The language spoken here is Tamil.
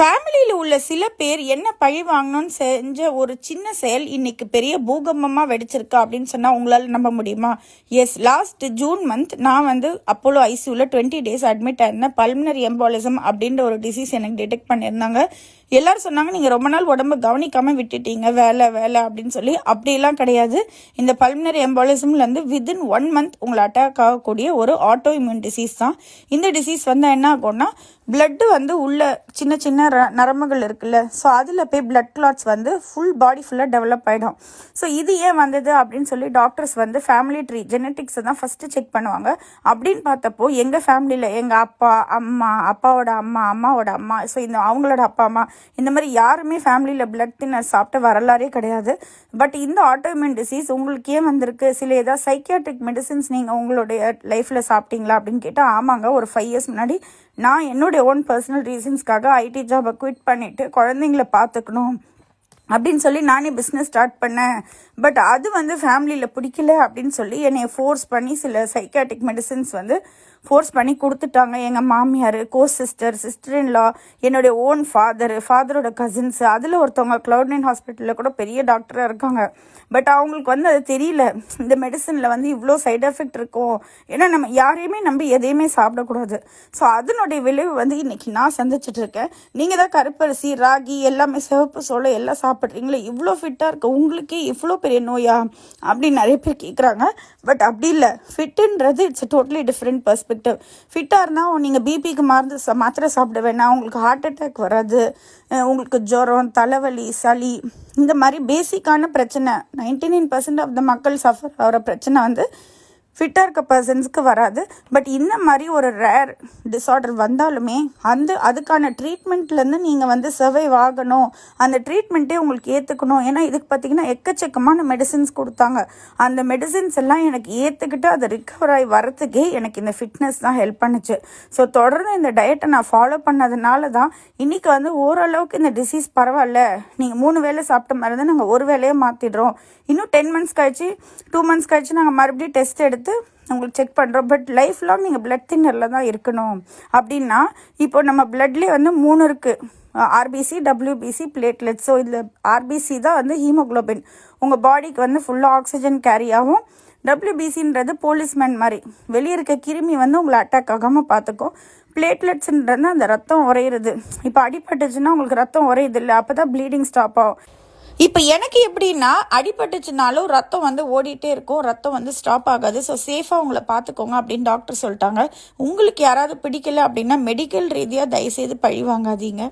ஃபேமிலியில் உள்ள சில பேர் என்ன பழி வாங்கணும்னு செஞ்ச ஒரு சின்ன செயல் இன்னைக்கு பெரிய பூகம்பமாக வெடிச்சிருக்கா அப்படின்னு சொன்னால் உங்களால் நம்ப முடியுமா? எஸ், லாஸ்ட் ஜூன் மந்த் நான் அப்போலோ ஐசியூவில் 20 days அட்மிட் ஆயிருந்தேன். பல்மனரி எம்பாலிசம் அப்படின்ற ஒரு டிசீஸ் எனக்கு டிடெக்ட் பண்ணியிருந்தாங்க. எல்லாரும் சொன்னாங்க, நீங்கள் ரொம்ப நாள் உடம்பு கவனிக்காமல் விட்டுட்டீங்க, வேலை வேலை அப்படின்னு சொல்லி. அப்படிலாம் கிடையாது. இந்த பல்மனரி எம்பாலிசம்லேருந்து வித்தின் 1 month உங்களை அட்டாக் ஆகக்கூடிய ஒரு ஆட்டோ இம்யூன் டிசீஸ் தான். இந்த டிசீஸ் என்ன ஆகும்னா, பிளட்டு உள்ள சின்ன சின்ன நரம்புகள் இருக்குல்ல, ஸோ அதில் போய் பிளட் கிளாட்ஸ் ஃபுல் பாடி ஃபுல்லாக டெவலப் ஆகிடும். ஸோ இது ஏன் வந்தது அப்படின்னு சொல்லி டாக்டர்ஸ் ஃபேமிலி ட்ரீ ஜெனட்டிக்ஸை தான் ஃபஸ்ட்டு செக் பண்ணுவாங்க. அப்படின்னு பார்த்தப்போ எங்கள் ஃபேமிலியில் எங்கள் அப்பா, அம்மா, அப்பாவோட அம்மா, அம்மாவோட அம்மா, ஸோ அவங்களோட அப்பா அம்மா, இந்த மாதிரி யாருமே ஃபேமிலியில் பிளட் தின்னர் சாப்பிட்ட வரலாறே கிடையாது. பட் இந்த ஆட்டோஇம்யூன் டிசீஸ் உங்களுக்கு ஏன் வந்திருக்கு? சில ஏதாவது சைக்கியாட்ரிக் மெடிசின்ஸ் நீங்கள் உங்களுடைய லைஃப்பில் சாப்பிட்டீங்களா அப்படின்னு கேட்டால், ஆமாங்க, ஒரு 5 years முன்னாடி நான் என்னுடைய ஓன் பர்சனல் ரீசன்ஸ்க்காக ஐடி ஜாபை குவிட் பண்ணிவிட்டு குழந்தைங்கள பார்த்துக்கணும் அப்படின்னு சொல்லி நானே பிஸ்னஸ் ஸ்டார்ட் பண்ணேன். பட் அது ஃபேமிலியில் பிடிக்கல அப்படின்னு சொல்லி என்னை ஃபோர்ஸ் பண்ணி சில சைக்காட்டிக் மெடிசின்ஸ் ஃபோர்ஸ் பண்ணி கொடுத்துட்டாங்க. எங்கள் மாமியார், சிஸ்டர் இன்லா, என்னுடைய ஓன் ஃபாதரோட கசின்ஸு, அதில் ஒருத்தவங்க Cloud9 ஹாஸ்பிட்டலில் கூட பெரிய டாக்டராக இருக்காங்க. பட் அவங்களுக்கு அது தெரியல, இந்த மெடிசனில் இவ்வளோ சைடு எஃபெக்ட் இருக்கும். ஏன்னா நம்ம யாரையுமே நம்பி எதையுமே சாப்பிடக்கூடாது. ஸோ அதனுடைய விளைவு இன்னைக்கு நான் சந்திச்சுட்டு இருக்கேன். நீங்கள் தான் கருப்பரிசி, ராகி, எல்லாமே சிவப்பு சோளம் எல்லாம் சாப்பிட்றீங்களே, இவ்வளோ ஃபிட்டாக இருக்க உங்களுக்கே இவ்வளோ பெரிய நோயா அப்படின்னு நிறைய பேர் கேட்குறாங்க. பட் அப்படி இல்லை. ஃபிட்டுன்றது இட்ஸ் டோட்டலி டிஃப்ரெண்ட் பெர்ஸ்பெக்டிவ். ஃபிட்டாக இருந்தால் நீங்கள் பிபிக்கு மாத்திரை சாப்பிட வேணாம், உங்களுக்கு ஹார்ட் அட்டாக் வராது, உங்களுக்கு ஜுரம், தலைவலி, சளி, இந்த மாதிரி பேசிக்கான பிரச்சனை 99% ஆஃப் த மக்கள் சஃபர் ஆகிற பிரச்சனை ஃபிட்டாக இருக்க பர்சன்ஸுக்கு வராது. பட் இந்த மாதிரி ஒரு ரேர் டிஸார்டர் வந்தாலுமே அதுக்கான ட்ரீட்மெண்ட்லேருந்து நீங்கள் சர்வைவ் ஆகணும். அந்த ட்ரீட்மெண்ட்டே உங்களுக்கு ஏற்றுக்கணும். ஏன்னா இதுக்கு பார்த்திங்கன்னா எக்கச்சக்கமான மெடிசின்ஸ் கொடுத்தாங்க. அந்த மெடிசின்ஸ் எல்லாம் எனக்கு ஏற்றுக்கிட்டு அதை ரிகவர் ஆகி வரத்துக்கே எனக்கு இந்த ஃபிட்னஸ் தான் ஹெல்ப் பண்ணுச்சு. ஸோ தொடர்ந்து இந்த டயட்டை நான் ஃபாலோ பண்ணதுனால தான் இன்றைக்கி ஓரளவுக்கு இந்த டிசீஸ் பரவாயில்ல, நீங்கள் 3 வேளை சாப்பிட்ட மாதிரி தான் நாங்கள் ஒரு வேலையே மாற்றிடுறோம். இன்னும் 10 months கழிச்சு 2 months கழிச்சு நாங்கள் மறுபடியும் டெஸ்ட் எடுத்து உங்களுக்கு செக் பண்ணுறோம். பட் லைஃப் லாங் நீங்கள் பிளட் தின்னரில் தான் இருக்கணும். அப்படின்னா இப்போ நம்ம பிளட்லேயே 3 இருக்குது, ஆர்பிசி, டபிள்யூபிசி, பிளேட்லெட். ஸோ இதில் ஆர்பிசி தான் ஹீமோக்ளோபின், உங்கள் பாடிக்கு ஃபுல்லாக ஆக்சிஜன் கேரி ஆகும். டபிள்யூபிசின்றது போலீஸ்மேன் மாதிரி வெளியே இருக்க கிருமி உங்களை அட்டாக் ஆகாமல் பார்த்துக்கும். பிளேட்லெட்ஸ்ன்றது அந்த ரத்தம் உரையிறது. இப்போ அடிபட்டுச்சுன்னா உங்களுக்கு ரத்தம் உரையுது இல்லை, அப்போ தான் ப்ளீடிங் ஸ்டாப் ஆகும். இப்போ எனக்கு எப்படின்னா, அடிபட்டுச்சுனாலும் ரத்தம் ஓடிட்டே இருக்கும், ரத்தம் ஸ்டாப் ஆகாது. ஸோ சேஃபாக உங்களை பார்த்துக்கோங்க அப்படின்னு டாக்டர் சொல்லிட்டாங்க. உங்களுக்கு யாராவது பிடிக்கல அப்படின்னா மெடிக்கல் ரீதியாக தயவுசெய்து பழி வாங்காதீங்க.